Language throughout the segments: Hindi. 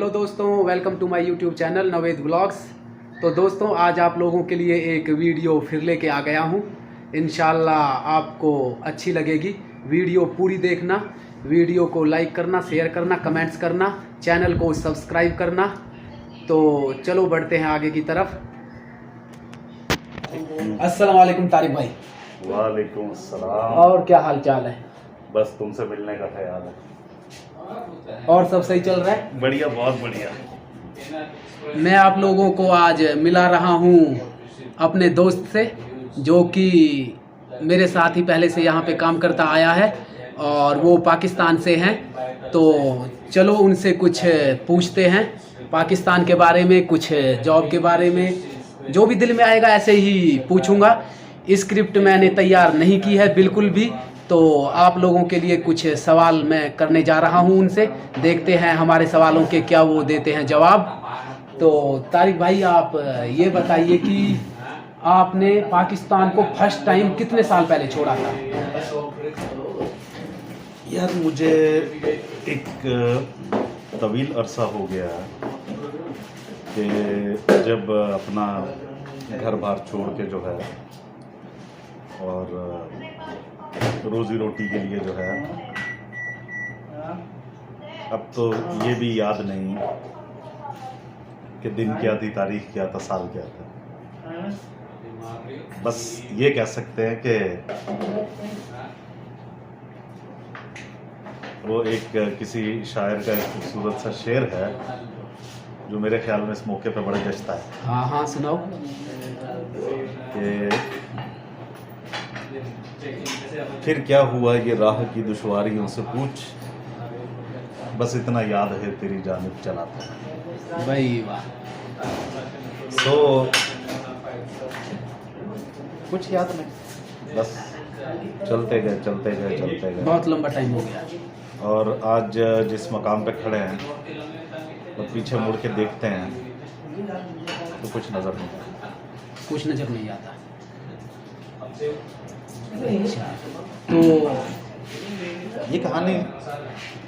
हेलो दोस्तों, welcome to my YouTube channel Naved blogs. तो दोस्तों, आज आप लोगों के लिए एक वीडियो फिर लेके आ गया हूँ। इंशाल्लाह आपको अच्छी लगेगी। वीडियो पूरी देखना, वीडियो को लाइक करना, शेयर करना, कमेंट्स करना, चैनल को सब्सक्राइब करना। तो चलो बढ़ते हैं आगे की तरफ। अस्सलाम वालेकुम तारिक भाई। वालेकुम अस्सलाम। और क्या हाल चाल है? बस तुमसे मिलने का ख्याल है। और सब सही चल रहा है? बढ़िया, बहुत बढ़िया। मैं आप लोगों को आज मिला रहा हूँ अपने दोस्त से, जो कि मेरे साथ ही पहले से यहाँ पे काम करता आया है और वो पाकिस्तान से हैं। तो चलो उनसे कुछ पूछते हैं पाकिस्तान के बारे में, कुछ जॉब के बारे में, जो भी दिल में आएगा ऐसे ही पूछूंगा। स्क्रिप्ट मैंने तैयार नहीं की है बिल्कुल भी। तो आप लोगों के लिए कुछ सवाल मैं करने जा रहा हूं उनसे, देखते हैं हमारे सवालों के क्या वो देते हैं जवाब। तो तारिक भाई, आप ये बताइए कि आपने पाकिस्तान को फर्स्ट टाइम कितने साल पहले छोड़ा था? यार, मुझे एक तवील अरसा हो गया कि जब अपना घर बार छोड़ के जो है और रोज़ी रोटी के लिए जो है, अब तो ये भी याद नहीं कि दिन क्या थी, तारीख क्या था, साल क्या था। बस ये कह सकते हैं कि वो एक किसी शायर का एक खूबसूरत सा शेर है जो मेरे ख्याल में इस मौके पे बड़ा जचता है। हाँ हाँ, सुनाओ। कि फिर क्या हुआ ये राह की दुश्वारियों से पूछ, बस इतना याद है तेरी जानिब चला था। भाई वाह। सो कुछ याद नहीं, बस चलते गए चलते गए चलते गए। बहुत लंबा टाइम हो गया। और आज जिस मकाम पे खड़े हैं और पीछे मुड़ के देखते हैं तो कुछ नज़र नहीं आता। कुछ नजर नहीं आता। अच्छा, तो ये कहानी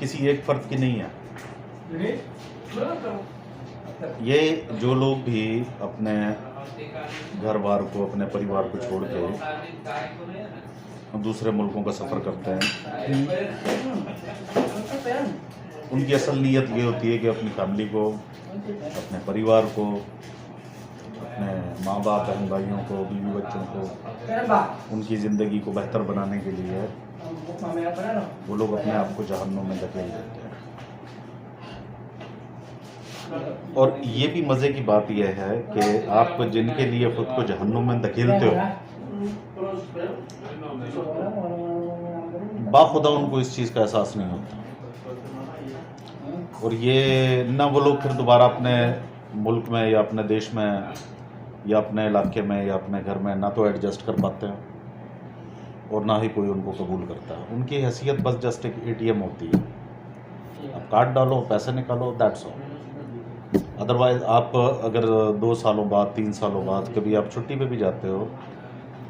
किसी एक फर्द की नहीं है। ये जो लोग भी अपने घर बार को, अपने परिवार को छोड़ के दूसरे मुल्कों का सफ़र करते हैं, उनकी असल नीयत ये होती है कि अपनी फैमिली को, अपने परिवार को, अपने माँ बाप, बहन भाइयों को, बीवी बच्चों को, उनकी ज़िंदगी को बेहतर बनाने के लिए वो लोग अपने आप को जहन्नुम में धकेल देते हैं। और ये भी मज़े की बात यह है कि आप जिनके लिए खुद को जहन्नुम में धकेलते हो, बाखुदा उनको इस चीज़ का एहसास नहीं होता। और ये ना वो लोग फिर दोबारा अपने मुल्क में या अपने देश में या अपने इलाके में या अपने घर में ना तो एडजस्ट कर पाते हैं और ना ही कोई उनको कबूल करता है। उनकी हैसियत बस जस्ट एक ATM होती है। आप कार्ड डालो, पैसे निकालो, दैट्स ऑल। अदरवाइज आप अगर 2 सालों बाद, 3 सालों बाद कभी आप छुट्टी पे भी जाते हो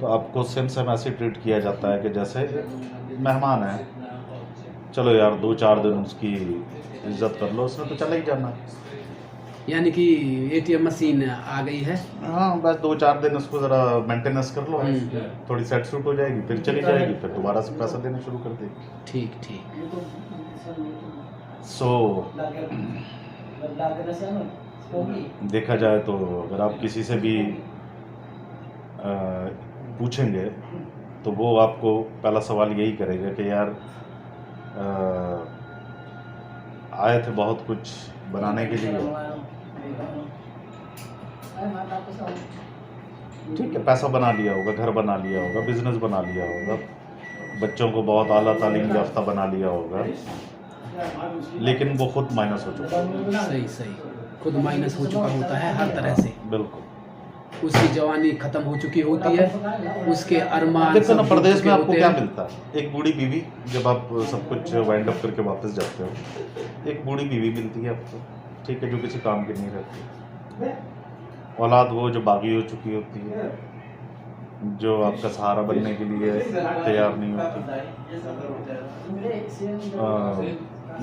तो आपको सेम ऐसे ट्रीट किया जाता है कि जैसे मेहमान है। चलो यार, 2-4 दिन उसकी इज्जत कर लो, उसने तो चला ही जाना है। यानी कि ATM मशीन आ गई है। हाँ, बस 2-4 दिन उसको ज़रा मेंटेनेंस कर लो, थोड़ी सेट सूट हो जाएगी, फिर चली जाएगी, फिर दोबारा से पैसा देना शुरू कर देगी। ठीक ठीक। सो देखा जाए तो अगर आप किसी से भी पूछेंगे तो वो आपको पहला सवाल यही करेगा कि यार आए थे बहुत कुछ बनाने के लिए, ठीक है, पैसा बना लिया होगा, घर बना लिया होगा, बिजनेस बना लिया होगा, बच्चों को बहुत आला तालीम याफ्ता बना लिया होगा, लेकिन वो खुद माइनस हो चुका है। सही सही, खुद माइनस हो चुका होता है हर तरह से। बिल्कुल। उसकी जवानी खत्म हो चुकी होती है, उसके अरमान। देखो ना, प्रदेश में आपको क्या मिलता है? एक बूढ़ी बीवी, जब आप सब कुछ वाइंड अप करके वापस जाते हो, एक बूढ़ी बीवी मिलती है आपको, ठीक है, जो किसी काम की नहीं रहती। औलाद वो जो बागी हो चुकी होती है, जो आपका सहारा बनने के लिए तैयार नहीं होती।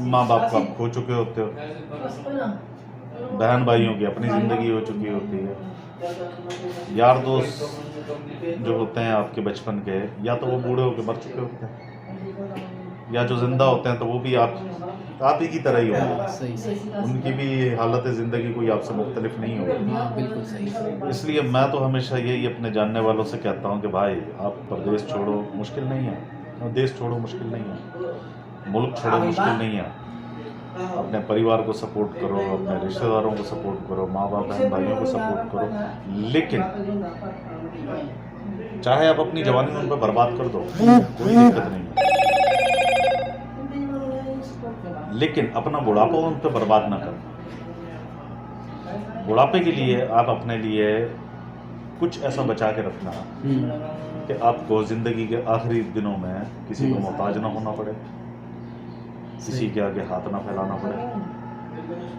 माँ बाप को आप खो चुके होते हो, बहन भाइयों की अपनी ज़िंदगी हो चुकी होती है, यार दोस्त जो होते हैं आपके बचपन के, या तो वो बूढ़े होकर मर चुके होते हैं, या जो जिंदा होते हैं तो वो भी आप ही की तरह ही होंगे। सही सही। उनकी भी हालत ज़िंदगी कोई आपसे मुख्तलिफ नहीं होगी। हाँ बिल्कुल सही। इसलिए मैं तो हमेशा यही अपने जानने वालों से कहता हूँ कि भाई आप प्रदेश छोड़ो, मुश्किल नहीं है, और देश छोड़ो, मुश्किल नहीं है, मुल्क छोड़ो, मुश्किल नहीं है। अपने परिवार को सपोर्ट करो, अपने रिश्तेदारों को सपोर्ट करो, माँ बाप बहन भाइयों को सपोर्ट करो, लेकिन चाहे आप अपनी जवानी उन पर बर्बाद कर दो, कोई दिक्कत नहीं है, लेकिन अपना बुढ़ापा उन पर बर्बाद ना करो। बुढ़ापे के लिए आप अपने लिए कुछ ऐसा बचा के रखना कि आपको ज़िंदगी के आखिरी दिनों में किसी को मोहताज ना होना पड़े, किसी के आगे हाथ ना फैलाना पड़े,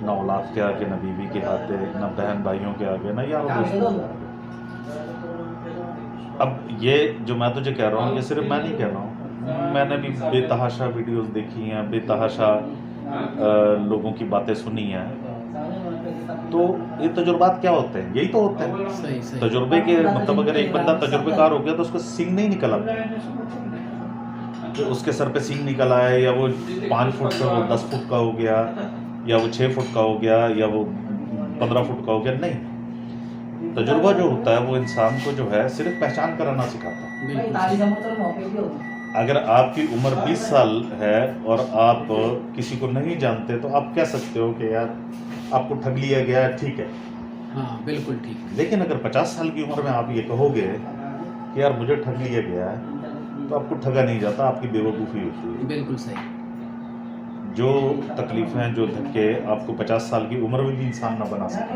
ना औलाद के आगे, ना बीवी के आगे, ना बहन भाइयों के आगे, ना यारों दोस्तों के आगे। अब ये जो मैं तुझे कह रहा हूँ, ये सिर्फ मैं नहीं कह रहा हूँ, मैंने भी बेतहाशा वीडियोस देखी हैं, बेतहाशा लोगों की बातें सुनी हैं। तो ये तजुर्बात क्या होते हैं? यही तो होते हैं। सही सही। तजुर्बे के मतलब अगर एक बंदा तजुर्बेकार हो गया तो उसको सींग नहीं निकल आता, तो उसके सर पे सींग निकल आया, या वो 5 फुट का वो 10 फुट का हो गया, या वो 6 फुट का हो गया, या वो 15 फुट का हो गया, नहीं। तजुर्बा जो होता है वो इंसान को जो है सिर्फ पहचान कराना सिखाता है। अगर आपकी उम्र 20 साल है और आप किसी को नहीं जानते तो आप कह सकते हो कि यार आपको ठग लिया गया है, ठीक है, हाँ बिल्कुल ठीक। लेकिन अगर 50 साल की उम्र में आप ये कहोगे कि यार मुझे ठग लिया गया है, तो आपको ठगा नहीं जाता, आपकी बेवकूफ़ी होती है। बिल्कुल सही। जो तकलीफ़ें, जो धक्के आपको 50 साल की उम्र में भी इंसान ना बना सके,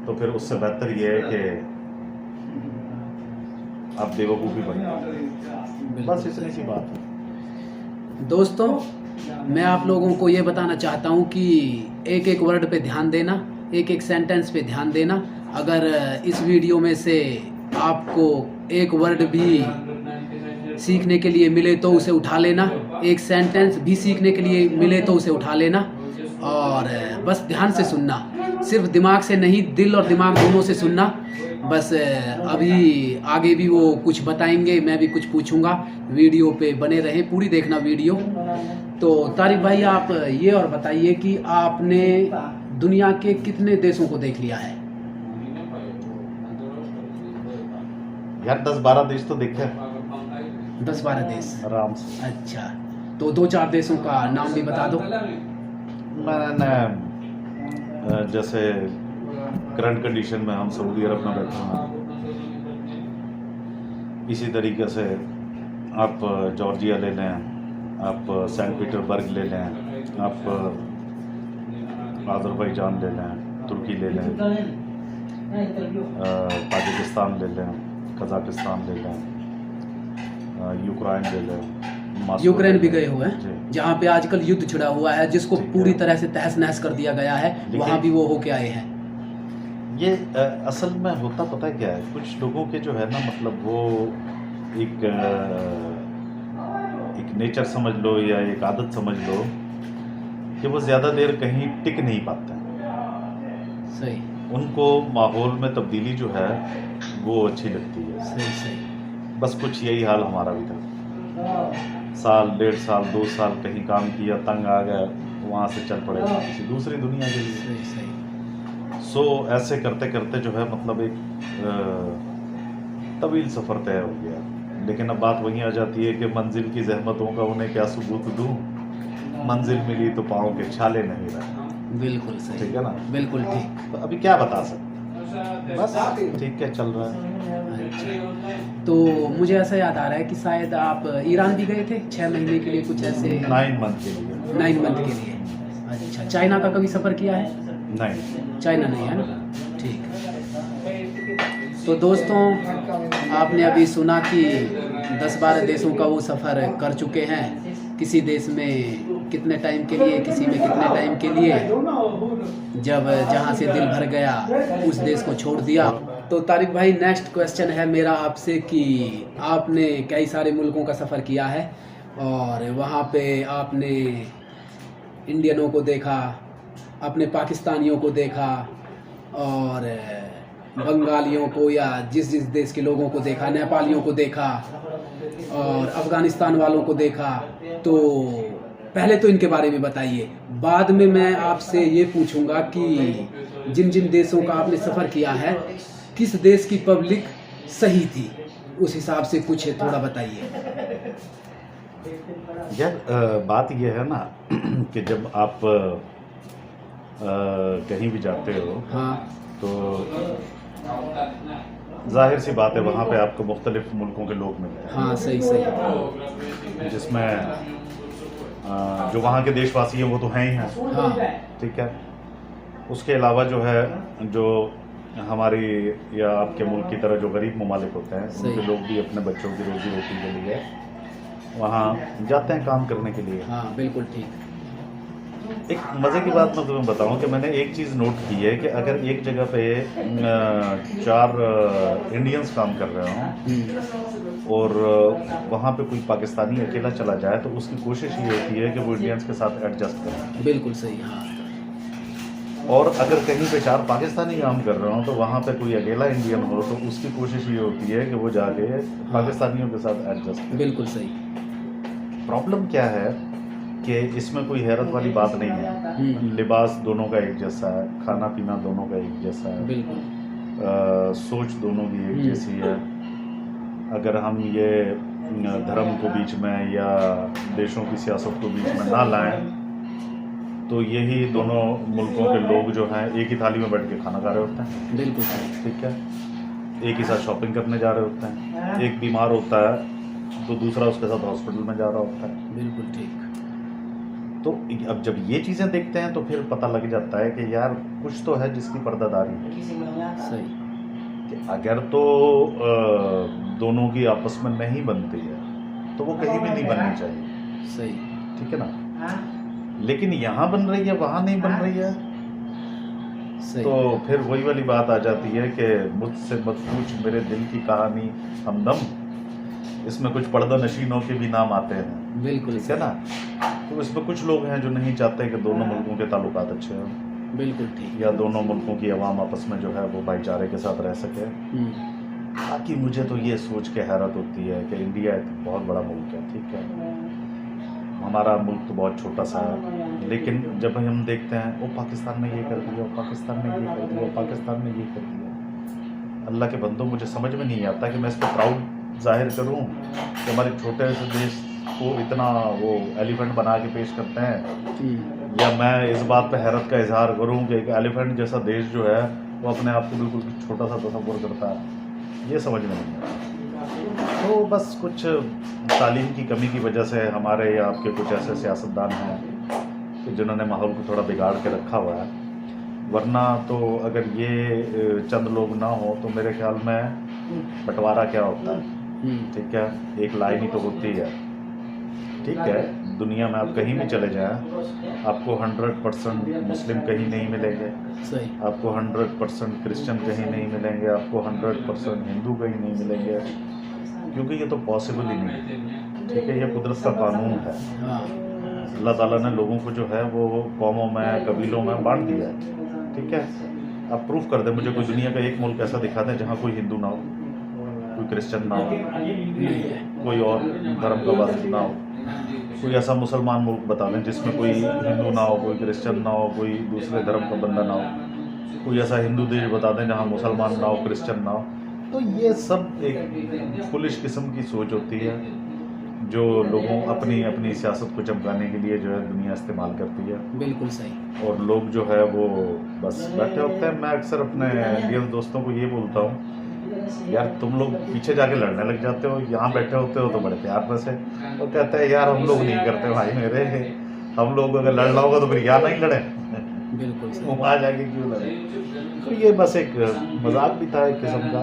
तो फिर उससे बेहतर ये है कि आप बेवकूफ़ी बन जाओ। बस इतनी सी बात है। दोस्तों, मैं आप लोगों को ये बताना चाहता हूँ कि एक एक वर्ड पे ध्यान देना, एक एक सेंटेंस पे ध्यान देना। अगर इस वीडियो में से आपको एक वर्ड भी सीखने के लिए मिले तो उसे उठा लेना, एक सेंटेंस भी सीखने के लिए मिले तो उसे उठा लेना, और बस ध्यान से सुनना, सिर्फ दिमाग से नहीं, दिल और दिमाग दोनों से सुनना। बस अभी आगे भी वो कुछ बताएंगे, मैं भी कुछ पूछूंगा। वीडियो पे बने रहें, पूरी देखना वीडियो। तो तारिक भाई, आप ये और बताइए कि आपने दुनिया के कितने देशों को देख लिया है? यार 10-12 देश तो देखे, 10-12 देश आराम से। अच्छा, तो 2-4 देशों का नाम भी बता दो। मैंने जैसे करंट कंडीशन में हम सऊदी अरब में बैठे हैं, इसी तरीके से आप जॉर्जिया ले लें, आप सेंट पीटर्सबर्ग ले लें, आप अज़रबैजान ले लें, तुर्की ले लें, पाकिस्तान ले लें, कज़ाकिस्तान ले लें, यूक्रेन ले लें। यूक्रेन भी गए हुए हैं, जहाँ पे आजकल युद्ध छिड़ा हुआ है, जिसको पूरी तरह से तहस नहस कर दिया गया है, वहाँ भी वो होके आए हैं। ये असल में होता पता है क्या है, कुछ लोगों के जो है ना, मतलब वो एक नेचर समझ लो या एक आदत समझ लो कि वो ज़्यादा देर कहीं टिक नहीं पाते हैं। सही। उनको माहौल में तब्दीली जो है वो अच्छी लगती है। सही सही। बस कुछ यही हाल हमारा भी था। साल, 1.5 साल, 2 साल कहीं काम किया, तंग आ गया, वहाँ से चल पड़े किसी दूसरी दुनिया के लिए। सही सही। सो ऐसे करते करते जो है मतलब एक तवील सफ़र तय हो गया। लेकिन अब बात वहीं आ जाती है कि मंजिल की जहमतों का उन्हें क्या सबूत दूँ, मंजिल मिली तो पाँव के छाले नहीं रहे। बिल्कुल सही। ठीक है ना? बिल्कुल ठीक। तो अभी क्या बता सकते, बस ठीक है, चल रहा है। अच्छा, तो मुझे ऐसा याद आ रहा है कि शायद आप ईरान भी गए थे 6 महीने के लिए, कुछ ऐसे 9 मंथ के लिए। 9 मंथ के लिए। अच्छा, चाइना का कभी सफ़र किया है? नहीं, चाइना नहीं है ना, ठीक। तो दोस्तों, आपने अभी सुना कि 10-12 देशों का वो सफ़र कर चुके हैं, किसी देश में कितने टाइम के लिए, किसी में कितने टाइम के लिए, जब जहाँ से दिल भर गया उस देश को छोड़ दिया। तो तारिक भाई, नेक्स्ट क्वेश्चन है मेरा आपसे कि आपने कई सारे मुल्कों का सफ़र किया है और वहाँ पे आपने इंडियनों को देखा, अपने पाकिस्तानियों को देखा और बंगालियों को या जिस जिस देश के लोगों को देखा, नेपालियों को देखा और अफ़गानिस्तान वालों को देखा, तो पहले तो इनके बारे में बताइए। बाद में मैं आपसे ये पूछूंगा कि जिन जिन देशों का आपने सफ़र किया है, किस देश की पब्लिक सही थी, उस हिसाब से कुछ थोड़ा बताइए। यार बात ये है ना कि जब आप कहीं भी जाते हो हाँ तो जाहिर सी बात है वहाँ पे आपको मुख्तलिफ मुल्कों के लोग मिलते हाँ, सही सही। हैं, जिसमें जो वहाँ के देशवासी हैं वो तो हैं ही हैं, हाँ ठीक है। उसके अलावा जो है, जो हमारी या आपके मुल्क की तरह जो गरीब ममालिक होते हैं, सही। उनके लोग भी अपने बच्चों की रोजी रोटी के लिए वहाँ जाते हैं काम करने के लिए। हाँ, बिल्कुल ठीक। एक मज़े की बात मैं तुम्हें बताऊं कि मैंने एक चीज़ नोट की है कि अगर एक जगह पे 4 इंडियंस काम कर रहे हों और वहाँ पे कोई पाकिस्तानी अकेला चला जाए तो उसकी कोशिश ये होती है कि वो इंडियंस के साथ एडजस्ट करें। बिल्कुल सही। हाँ और अगर कहीं पे 4 पाकिस्तानी काम कर रहे हो तो वहाँ पे कोई अकेला इंडियन हो तो उसकी कोशिश ये होती है कि वो जाके पाकिस्तानियों के साथ एडजस्ट करे। बिल्कुल सही। प्रॉब्लम क्या है कि इसमें कोई हैरत वाली बात नहीं है। लिबास दोनों का एक जैसा है, खाना पीना दोनों का एक जैसा है, बिल्कुल सोच दोनों की एक जैसी है। अगर हम ये धर्म को बीच में या देशों की सियासत को बीच में ना लाएं तो यही दोनों मुल्कों के लोग जो हैं एक ही थाली में बैठ के खाना खा रहे होते हैं। बिल्कुल सही। ठीक है, एक ही साथ शॉपिंग करने जा रहे होते हैं। एक बीमार होता है तो दूसरा उसके साथ हॉस्पिटल में जा रहा होता है। बिल्कुल ठीक। तो अब जब ये चीज़ें देखते हैं तो फिर पता लग जाता है कि यार कुछ तो है जिसकी पर्दादारी है। सही। कि अगर तो दोनों की आपस में नहीं बनती है तो वो कहीं भी नहीं बननी चाहिए। सही। ठीक है ना, लेकिन यहाँ बन रही है वहाँ नहीं बन रही है। सही। तो फिर वही वाली बात आ जाती है कि मुझसे मत पूछ मेरे दिल की कहानी हमदम, इसमें कुछ पर्दा नशीनों के भी नाम आते हैं। बिल्कुल ठीक है ना। तो इसमें कुछ लोग हैं जो नहीं चाहते कि दोनों मुल्कों के ताल्लुकात अच्छे हों, बिल्कुल ठीक। या दोनों मुल्कों की आवाम आपस में जो है वो भाईचारे के साथ रह सके। बाकी मुझे तो ये सोच के हैरत होती है कि इंडिया एक बहुत बड़ा मुल्क है, ठीक है, हमारा मुल्क तो बहुत छोटा सा है, लेकिन जब हम देखते हैं वो पाकिस्तान में ये कर दिया, वो पाकिस्तान में ये कर दिया, वो पाकिस्तान में ये कर दिया। अल्लाह के बंदों, मुझे समझ में नहीं आता कि मैं इस पर प्राउड जाहिर करूं कि हमारे छोटे से देश को इतना वो एलिफेंट बना के पेश करते हैं, या मैं इस बात पे हैरत का इजहार करूं कि एक एलिफेंट जैसा देश जो है वो अपने आप को बिल्कुल छोटा सा तस्वुर करता है। ये समझ में नहीं आता। तो बस कुछ तालीम की कमी की वजह से हमारे या आपके कुछ ऐसे सियासतदान हैं कि जिन्होंने माहौल को थोड़ा बिगाड़ के रखा हुआ है। वरना तो अगर ये चंद लोग ना हो तो मेरे ख्याल में बंटवारा क्या होता है। ठीक है, एक लाइन ही तो होती है। ठीक है, दुनिया में आप कहीं भी चले जाएं आपको 100% मुस्लिम कहीं नहीं मिलेंगे, सही। आपको 100% क्रिश्चियन कहीं नहीं मिलेंगे, आपको 100% हिंदू कहीं नहीं मिलेंगे, क्योंकि ये तो पॉसिबल ही नहीं है। ठीक है, ये कुदरत का कानून है। हाँ। अल्लाह ताला ने लोगों को जो है वो कौमों में, कबीलों में बांट दिया है। ठीक है, आप प्रूफ कर दें मुझे कोई दुनिया का एक मुल्क ऐसा दिखा दें जहाँ कोई हिंदू ना हो, कोई क्रिश्चियन ना हो, कोई और धर्म का वासी ना हो। कोई ऐसा मुसलमान मुल्क बता दें जिसमें कोई हिंदू ना हो, कोई क्रिश्चियन ना हो, कोई दूसरे धर्म का बंदा ना हो। कोई ऐसा हिंदू देश बता दें जहाँ मुसलमान ना हो, क्रिश्चियन ना हो। तो ये सब एक फुलिश किस्म की सोच होती है जो लोगों अपनी अपनी सियासत को चमकाने के लिए जो है दुनिया इस्तेमाल करती है। बिल्कुल सही। और लोग जो है वो बस बैठे होते हैं। मैं अक्सर अपने इंडियन दोस्तों को ये बोलता हूँ, यार तुम लोग पीछे जाके लड़ने लग जाते हो, यहाँ बैठे होते हो तो बड़े प्यार में से। तो कहते हैं यार हम लोग नहीं करते भाई मेरे, हम लोग अगर लड़ना होगा तो फिर यहाँ नहीं लड़े, बिल्कुल सही। वहाँ जाके क्यों लड़े। तो ये बस एक मजाक भी था एक किस्म का।